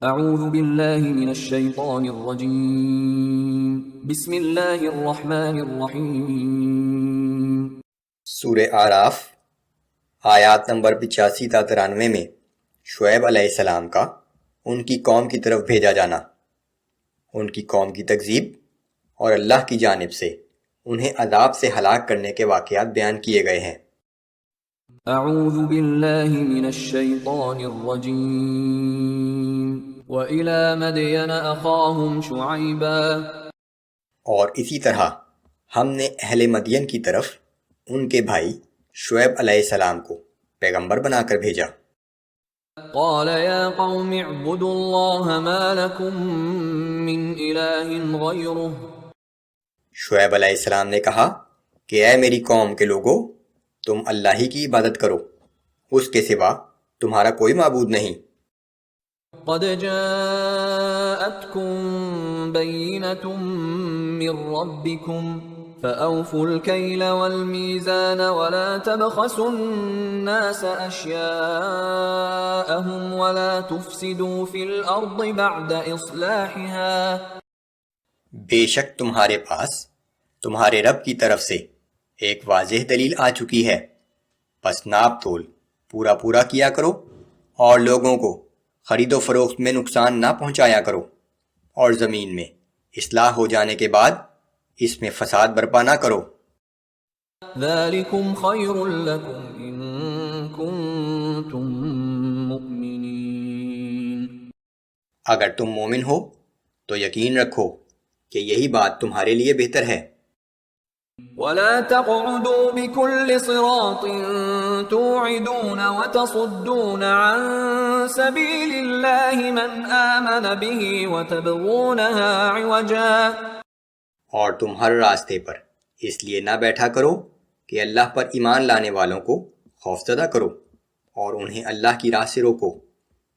اعوذ باللہ من الشیطان الرجیم بسم اللہ الرحمن الرحیم۔ سورہ اعراف آیات نمبر 85 تا 93 میں شعیب علیہ السلام کا ان کی قوم کی طرف بھیجا جانا، ان کی قوم کی تکذیب اور اللہ کی جانب سے انہیں عذاب سے ہلاک کرنے کے واقعات بیان کیے گئے ہیں۔ اعوذ باللہ من الشیطان الرجیم وَإِلَى مَدْيَنَ أَخَاهُمْ شُعَيْبًا، اور اسی طرح ہم نے اہل مدین کی طرف ان کے بھائی شعیب علیہ السلام کو پیغمبر بنا کر بھیجا۔ قال يا قوم اعبدوا الله ما لكم من إله غيره۔ شعیب علیہ السلام نے کہا کہ اے میری قوم کے لوگو، تم اللہ ہی کی عبادت کرو، اس کے سوا تمہارا کوئی معبود نہیں۔ قد جاءتكم بينة من ربكم فأوفوا الكيل والميزان ولا تبخسوا الناس أشياءهم ولا تفسدوا في الأرض بعد إصلاحها۔ بے شک تمہارے پاس تمہارے رب کی طرف سے ایک واضح دلیل آ چکی ہے، پس ناپ تول پورا پورا کیا کرو اور لوگوں کو خرید و فروخت میں نقصان نہ پہنچایا کرو، اور زمین میں اصلاح ہو جانے کے بعد اس میں فساد برپا نہ کرو۔ ذلكم خير لكم إن كنتم مؤمنين۔ اگر تم مومن ہو تو یقین رکھو کہ یہی بات تمہارے لیے بہتر ہے۔ ولا تقعدوا بكل صراط توعدون وتصدون عن سبيل الله من آمن به وتبغونها عوجا۔ اور تم ہر راستے پر اس لیے نہ بیٹھا کرو کہ اللہ پر ایمان لانے والوں کو خوفزدہ کرو، اور انہیں اللہ کی راہ سے روکو،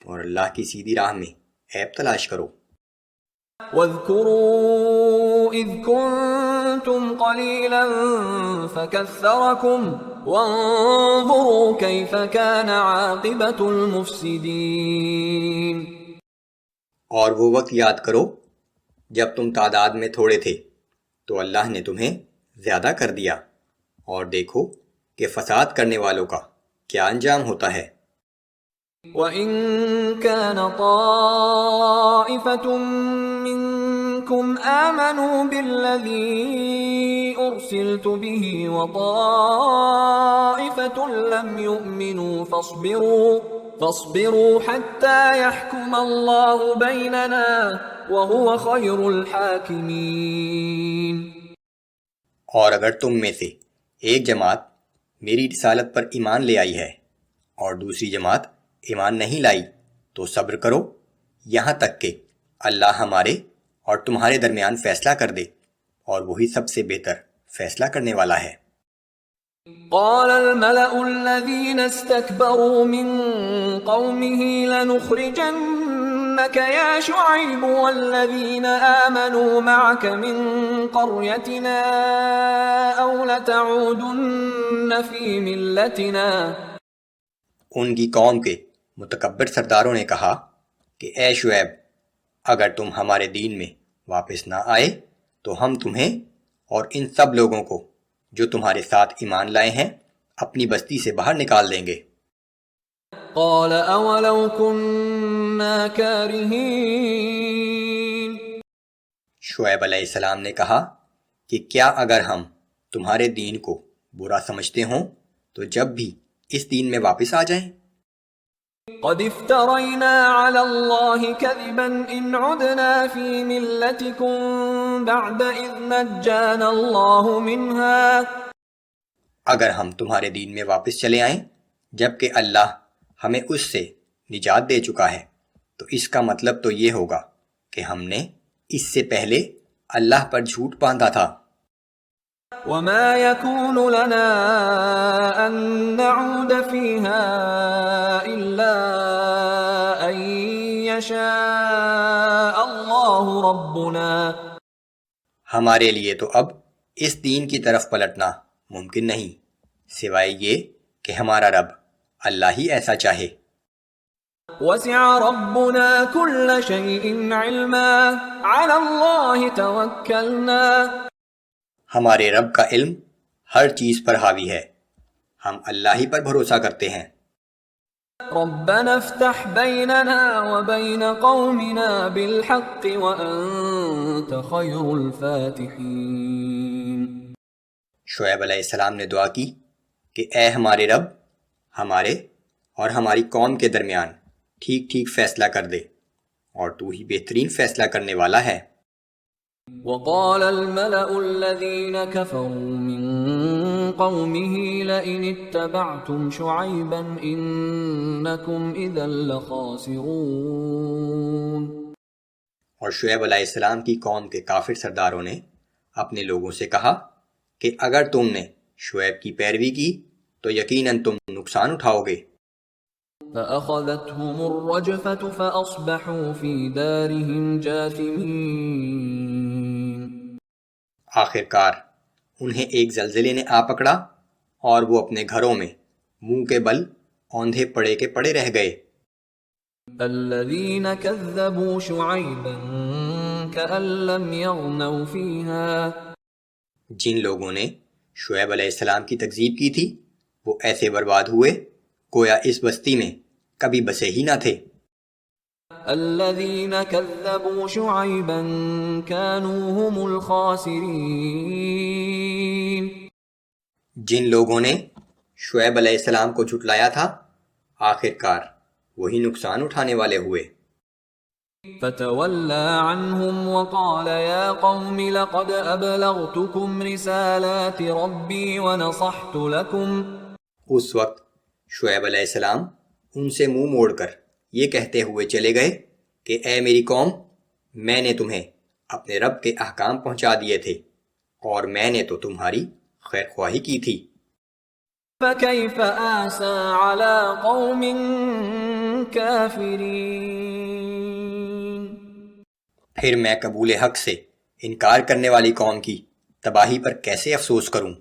اور اللہ کی سیدھی راہ میں عیب تلاش کرو۔ واذكروا إذ كنتم قليلا فكثركم وانظروا كيف كان عاقبة المفسدين۔ اور وہ وقت یاد کرو جب تم تعداد میں تھوڑے تھے تو اللہ نے تمہیں زیادہ کر دیا، اور دیکھو کہ فساد کرنے والوں کا کیا انجام ہوتا ہے۔ وَإِن كَانَ طَائِفَةٌ مِّنكُمْ آمَنُوا بِالَّذِي أُرْسِلْتُ بِهِ وَطَائِفَةٌ لَّمْ يُؤْمِنُوا فاصبروا حَتَّى يَحْكُمَ اللَّهُ بَيْنَنَا وَهُوَ خَيْرُ الْحَاكِمِينَ۔ اور اگر تم میں سے ایک جماعت میری رسالت پر ایمان لے آئی ہے اور دوسری جماعت ایمان نہیں لائی تو صبر کرو یہاں تک کہ اللہ ہمارے اور تمہارے درمیان فیصلہ کر دے، اور وہی سب سے بہتر فیصلہ کرنے والا ہے۔ قال الملأ الذين استكبروا من قومه لنخرجنك يا شعيب والذين آمنوا معك من قريتنا أو لتعودن في ملتنا۔ ان کی قوم کے متکبر سرداروں نے کہا کہ اے شعیب، اگر تم ہمارے دین میں واپس نہ آئے تو ہم تمہیں اور ان سب لوگوں کو جو تمہارے ساتھ ایمان لائے ہیں اپنی بستی سے باہر نکال دیں گے۔ قال اولو كنا كارهين۔ شعیب علیہ السلام نے کہا کہ کیا اگر ہم تمہارے دین کو برا سمجھتے ہوں تو جب بھی اس دین میں واپس آ جائیں؟ قد افترينا على الله كذبا إن عدنا في ملتكم بعد إذ نجانا الله منها۔ اگر ہم تمہارے دین میں واپس چلے آئیں جبکہ اللہ ہمیں اس سے نجات دے چکا ہے، تو اس کا مطلب تو یہ ہوگا کہ ہم نے اس سے پہلے اللہ پر جھوٹ باندھا تھا۔ وما يكون لنا أن نعود فيها إلا أن يشاء الله ربنا۔ ہمارے لیے تو اب اس دین کی طرف پلٹنا ممکن نہیں سوائے یہ کہ ہمارا رب اللہ ہی ایسا چاہے۔ وسع ربنا كل شيء علما على الله توكلنا. ہمارے رب کا علم ہر چیز پر حاوی ہے، ہم اللہ ہی پر بھروسہ کرتے ہیں۔ ربنا افتح بيننا وبين قومنا بالحق وأنت خير الفاتحين. شعیب علیہ السلام نے دعا کی کہ اے ہمارے رب، ہمارے اور ہماری قوم کے درمیان ٹھیک ٹھیک فیصلہ کر دے، اور تو ہی بہترین فیصلہ کرنے والا ہے۔ وقال الملأ الذين كفروا من قومه لئن اتبعتم شعيبا إنكم إذا لخاسرون. اور شعیب علیہ السلام کی قوم کے کافر سرداروں نے اپنے لوگوں سے کہا کہ اگر تم نے شعیب کی پیروی کی تو یقیناً تم نقصان اٹھاؤ گے۔ فأخذتهم الرجفة فأصبحوا في دارهم جاثمين. آخر کار انہیں ایک زلزلے نے آ پکڑا اور وہ اپنے گھروں میں منہ کے بل اوندھے پڑے کے پڑے رہ گئے۔ الذين كذبوا شعيبا كأن لم يغنوا فيها. جن لوگوں نے شعیب علیہ السلام کی تکذیب کی تھی وہ ایسے برباد ہوئے گویا اس بستی میں کبھی بسے ہی نہ تھے۔ الذين كذبوا شعيبا كانوا هم الخاسرين. جن لوگوں نے شعیب علیہ السلام کو جھٹلایا تھا آخر کار وہی نقصان اٹھانے والے ہوئے۔ فتولى عنهم وقال يا قوم لقد أبلغتكم رسالات ربي ونصحت لكم. اس وقت شعیب علیہ السلام ان سے منہ موڑ کر یہ کہتے ہوئے چلے گئے کہ اے میری قوم، میں نے تمہیں اپنے رب کے احکام پہنچا دیے تھے اور میں نے تو تمہاری خیر خواہی کی تھی۔ فكيف آسى على قوم كافرين. پھر میں قبول حق سے انکار کرنے والی قوم کی تباہی پر کیسے افسوس کروں؟